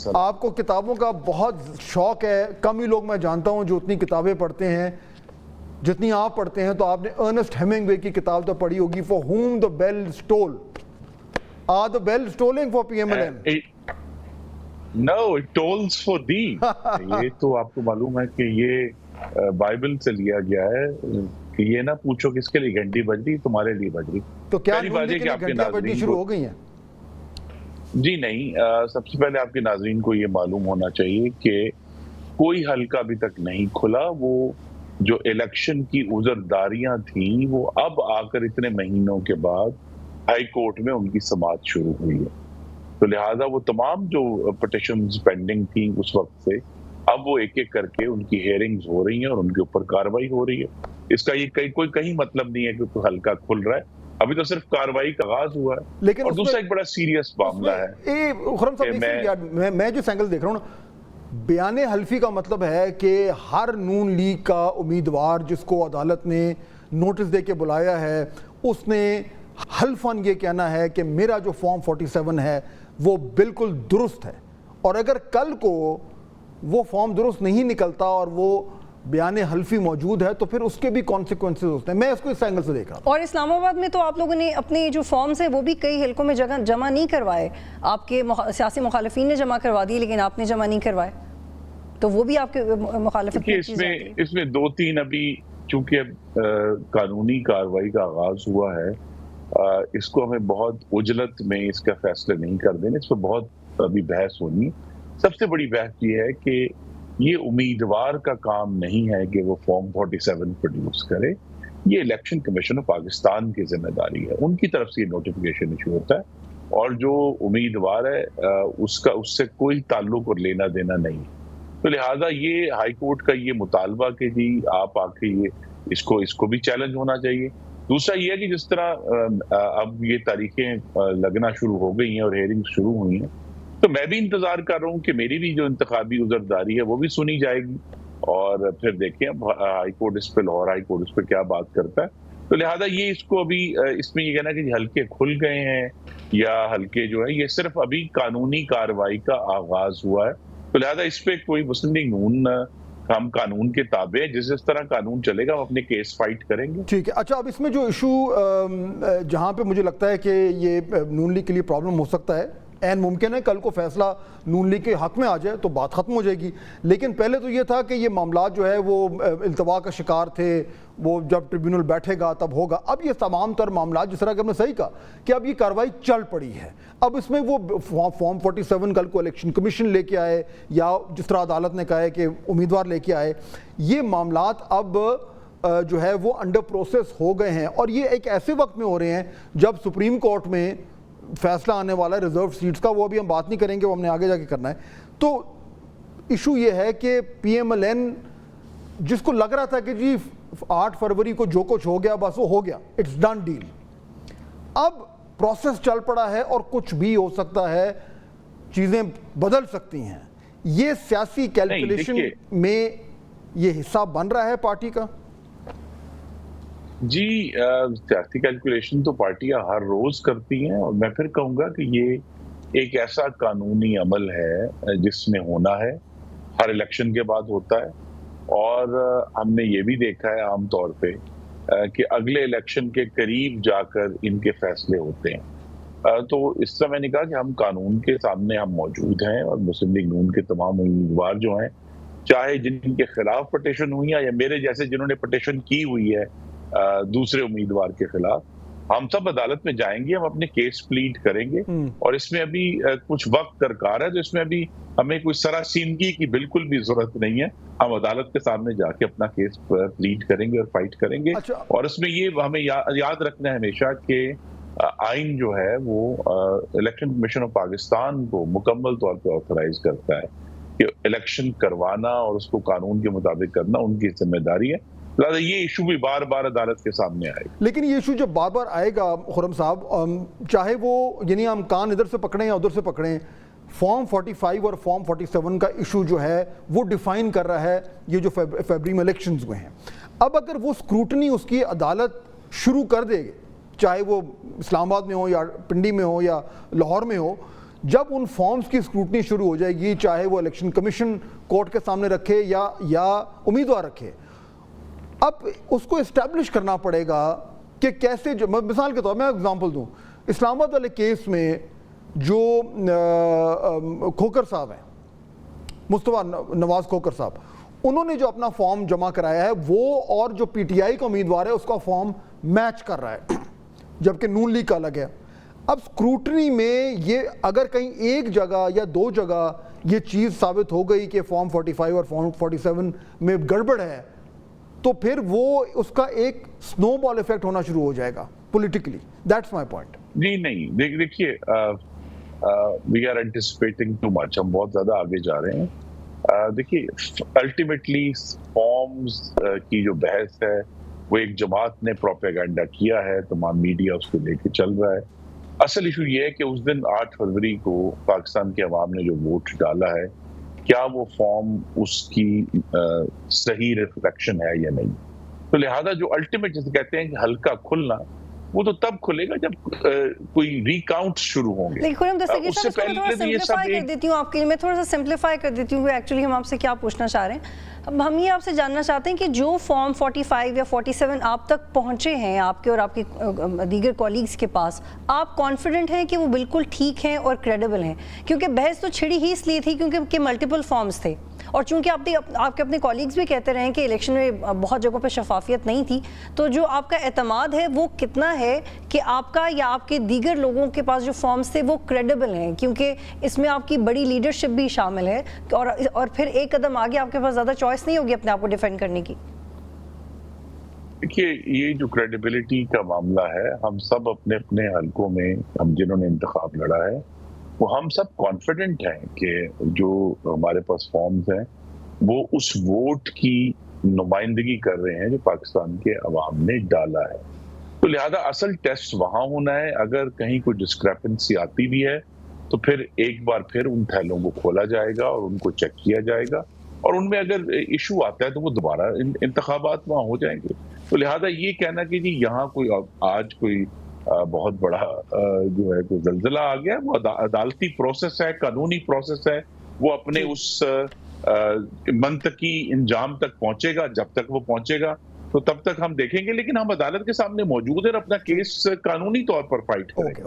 आपको किताबों का बहुत शौक है, कम ही लोग मैं जानता हूँ जो उतनी किताबें पढ़ते हैं जितनी आप पढ़ते हैं। तो आपने अर्नेस्ट हेमिंगवे की किताब तो पढ़ी होगी, for whom the bell stole, are the bell stoling for PMLN? No, it tolls for thee. ये तो आपको मालूम है कि ये बाइबल से लिया गया है कि ये ना पूछो किसके लिए घंटी बज रही, तुम्हारे लिए बज रही। तो क्या नून लीग के लिए घंटियां बजनी शुरू हो गई हैं? जी नहीं, सबसे पहले आपके नाज़रीन को ये मालूम होना चाहिए कि कोई हल्का अभी तक नहीं खुला। वो जो इलेक्शन की उज़रदारियां थी वो अब आकर इतने महीनों के बाद हाई कोर्ट में उनकी समाअत शुरू हुई है। तो लिहाजा वो तमाम जो पिटिशंस पेंडिंग थी उस वक्त से, अब वो एक एक करके उनकी हेयरिंग्स हो रही हैं और उनके ऊपर कार्रवाई हो रही है। इसका ये कहीं मतलब नहीं है कि कोई हल्का खुल रहा है, अभी तो सिर्फ कार्रवाई का आगाज हुआ है। लेकिन और दूसरा एक बड़ा सीरियस मामला है। खुर्रम साहब, मैं जो एंगल देख रहा हूँ ना, बयान हल्फी का मतलब है कि हर नून लीग का उम्मीदवार जिसको अदालत ने नोटिस दे के बुलाया है उसने हल्फन ये कहना है कि मेरा जो फॉर्म 47 है वो बिल्कुल दुरुस्त है, और अगर कल को वो फॉर्म दुरुस्त नहीं निकलता और वो बयान हल्फी मौजूद है तो फिर उसके भी कॉन्सिक्वेंसेस होते हैं। मैं इसको इस एंगल से देख रहा हूं। और इस्लामाबाद में तो आप लोगों ने अपने जो फॉर्म्स हैं वो भी कई हल्कों में जमा नहीं करवाए, आपके सियासी मुखालिफिन ने जमा करवा दिए लेकिन आपने जमा नहीं करवाए, तो वो भी आपके मुखालिफत इसमें दो तीन अभी चूंकि कानूनी कार्रवाई का आगाज हुआ है, इसको हमें बहुत उजलत में इसका फैसला नहीं कर देना, इस पर बहुत अभी बहस होनी है। सबसे बड़ी बहस ये है कि ये उम्मीदवार का काम नहीं है कि वो फॉर्म 47 प्रोड्यूस करे, ये इलेक्शन कमीशन ऑफ पाकिस्तान की जिम्मेदारी है, उनकी तरफ से ये नोटिफिकेशन इशू होता है और जो उम्मीदवार है उससे कोई ताल्लुक और लेना देना नहीं। तो लिहाजा ये हाई कोर्ट का ये मुतालबा कि जी आप आके ये इसको भी चैलेंज होना चाहिए। दूसरा ये है कि जिस तरह अब ये तारीखें लगना शुरू हो गई हैं और हेयरिंग शुरू हुई हैं, तो मैं भी इंतजार कर रहा हूँ कि मेरी भी जो इंतखाबी उज़रदारी है वो भी सुनी जाएगी और फिर देखें अब हाई कोर्ट इस पे, लाहौर हाई कोर्ट इस पे क्या बात करता है। तो लिहाजा ये इसको अभी इसमें ये कहना कि हल्के खुल गए हैं या हल्के जो है, ये सिर्फ अभी कानूनी कार्रवाई का आगाज हुआ है। तो लिहाजा इस पे कोई मुस्लिम लीग नून, हम कानून के ताबे जिस तरह कानून चलेगा हम अपने केस फाइट करेंगे। ठीक है। अच्छा, अब इसमें जो इशू जहाँ पे मुझे लगता है कि ये नून लीग के लिए प्रॉब्लम हो सकता है, ऐन मुमकिन है कल को फैसला नून लीग के हक में आ जाए तो बात ख़त्म हो जाएगी, लेकिन पहले तो ये था कि ये मामला जो है वो इल्तवा का शिकार थे, वो जब ट्रिब्यूनल बैठेगा तब होगा। अब ये तमाम तर मामला, जिस तरह कि हमने सही कहा कि अब ये कार्रवाई चल पड़ी है, अब इसमें वो फॉर्म 47 कल को इलेक्शन कमीशन लेके आए या जिस तरह अदालत ने कहा है कि उम्मीदवार लेके आए, ये मामलात अब जो है वो अंडर प्रोसेस हो गए हैं और ये एक ऐसे वक्त में हो रहे हैं जब सुप्रीम कोर्ट में फैसला आने वाला है रिजर्व सीट्स का, वो अभी हम बात नहीं करेंगे, वो हमने आगे जाके करना है। तो इशू ये है कि PMLN जिसको लग रहा था कि जी 8 फरवरी को जो कुछ हो गया बस वो हो गया, इट्स डन डील, अब प्रोसेस चल पड़ा है और कुछ भी हो सकता है, चीज़ें बदल सकती हैं। ये सियासी कैलकुलेशन में ये हिस्सा बन रहा है पार्टी का? जी, सियासी कैलकुलेशन तो पार्टियां हर रोज करती हैं और मैं फिर कहूंगा कि ये एक ऐसा कानूनी अमल है जिसमें होना है, हर इलेक्शन के बाद होता है और हमने ये भी देखा है आमतौर पे कि अगले इलेक्शन के करीब जाकर इनके फैसले होते हैं। तो इस तरह मैंने कहा कि हम कानून के सामने हम मौजूद हैं और मुस्लिम लीग नून के तमाम उम्मीदवार जो हैं, चाहे जिनके खिलाफ पटिशन हुई है या मेरे जैसे जिन्होंने पटिशन की हुई है दूसरे उम्मीदवार के खिलाफ, हम सब अदालत में जाएंगे, हम अपने केस प्लीड करेंगे और इसमें अभी कुछ वक्त दरकार है, तो इसमें अभी हमें कोई सरासीनगी की बिल्कुल भी जरूरत नहीं है। हम अदालत के सामने जाके अपना केस प्लीड करेंगे और फाइट करेंगे। अच्छा। और इसमें ये हमें याद रखना है हमेशा कि आइन जो है वो इलेक्शन कमीशन ऑफ पाकिस्तान को मुकम्मल तौर पर ऑथराइज करता है कि इलेक्शन करवाना और उसको कानून के मुताबिक करना उनकी जिम्मेदारी है। ये इशू भी बार बार अदालत के सामने आएगा। लेकिन ये इशू जब बार बार आएगा खुर्रम साहब, चाहे वो यानी हम कान इधर से पकड़ें या उधर से पकड़ें, फॉर्म 45 और फॉर्म 47 का इशू जो है वो डिफाइन कर रहा है ये जो फरवरी में इलेक्शंस हुए हैं। अब अगर वो स्क्रूटनी उसकी अदालत शुरू कर देगी, चाहे वो इस्लामाबाद में हो या पिंडी में हो या लाहौर में हो, जब उन फॉर्म्स की स्क्रूटनी शुरू हो जाएगी, चाहे वो इलेक्शन कमीशन कोर्ट के सामने रखे या उम्मीदवार रखे, अब उसको इस्टेब्लिश करना पड़ेगा कि कैसे, जो मिसाल के तौर मैं एग्जांपल दूं, इस्लामाबाद वाले केस में जो खोकर साहब हैं, मुस्तफा नवाज खोकर साहब, उन्होंने जो अपना फॉर्म जमा कराया है वो और जो पीटीआई का उम्मीदवार है उसका फॉर्म मैच कर रहा है, जबकि नून लीग का अलग है। अब स्क्रूटनी में ये अगर कहीं एक जगह या दो जगह ये चीज़ साबित हो गई कि फॉर्म 45 और फॉर्म 47 में गड़बड़ है, तो फिर वो उसका एक स्नोबॉल इफेक्ट होना शुरू हो जाएगा पॉलिटिकली। That's my point. जी नहीं, देखिए we are anticipating too much, हम बहुत ज्यादा आगे जा रहे हैं। देखिए अल्टीमेटली फॉर्म्स की जो बहस है वो एक जमात ने प्रोपेगेंडा किया है, तमाम मीडिया उसको लेके चल रहा है। असल इशू ये है कि उस दिन 8 फरवरी को पाकिस्तान के अवाम ने जो वोट डाला है, क्या वो फॉर्म उसकी सही रिफ्लेक्शन है या नहीं। तो लिहाजा जो अल्टीमेट जिसे कहते हैं कि हल्का खुलना, वो तो तब खुलेगा जब कोई रिकाउंट शुरू होंगे। लेकिन खुर्रम दस्तगीर साहब, उससे इसको मैं थोड़ा पहले भी ये सब सिंप्लीफाई कर देती हूँ आपके लिए, मैं थोड़ा सा सिंप्लीफाई कर देती हूँ एक्चुअली हम आपसे क्या पूछना चाह रहे हैं। अब हम ये आपसे जानना चाहते हैं कि जो फॉर्म 45 या 47 आप तक पहुँचे हैं, आपके और आपके दीगर कॉलीग्स के पास, आप कॉन्फिडेंट हैं कि वो बिल्कुल ठीक हैं और क्रेडिबल हैं? क्योंकि बहस तो छिड़ी ही इसलिए थी क्योंकि मल्टीपल फॉर्म्स थे, और चूंकि आपके अपने कॉलीग्स भी कहते रहे कि इलेक्शन में बहुत जगहों पर शफाफियत नहीं थी, तो जो आपका एतमाद है वो कितना है कि आपका या आपके दीगर लोगों के पास जो फॉर्म्स थे वो क्रेडिबल हैं? क्योंकि इसमें आपकी बड़ी लीडरशिप भी शामिल है और फिर एक कदम आगे आपके पास ज़्यादा चॉइस नहीं होगी अपने आप को डिफेंड करने की। देखिए ये जो क्रेडिबिलिटी का मामला है, हम सब अपने अपने हलकों में, हम जिन्होंने इंतखाब लड़ा है, वो हम सब कॉन्फिडेंट हैं कि जो हमारे पास फॉर्म्स हैं वो उस वोट की नुमाइंदगी कर रहे हैं जो पाकिस्तान के अवाम ने डाला है। तो लिहाजा असल टेस्ट वहां होना है। अगर कहीं कोई डिस्क्रेपेंसी आती भी है तो फिर एक बार फिर उन थैलों को खोला जाएगा और उनको चेक किया जाएगा, और उनमें अगर इशू आता है तो वो दोबारा इंतखाबात वहां हो जाएंगे। तो लिहाजा ये कहना कि जी यहाँ कोई आज कोई बहुत बड़ा जो है कोई जल्जला आ गया, वो अदालती प्रोसेस है, कानूनी प्रोसेस है, वो अपने उस मंतकी इंजाम तक पहुंचेगा। जब तक वो पहुंचेगा तो तब तक हम देखेंगे, लेकिन हम अदालत के सामने मौजूद हैं और अपना केस कानूनी तौर पर फाइट करेंगे।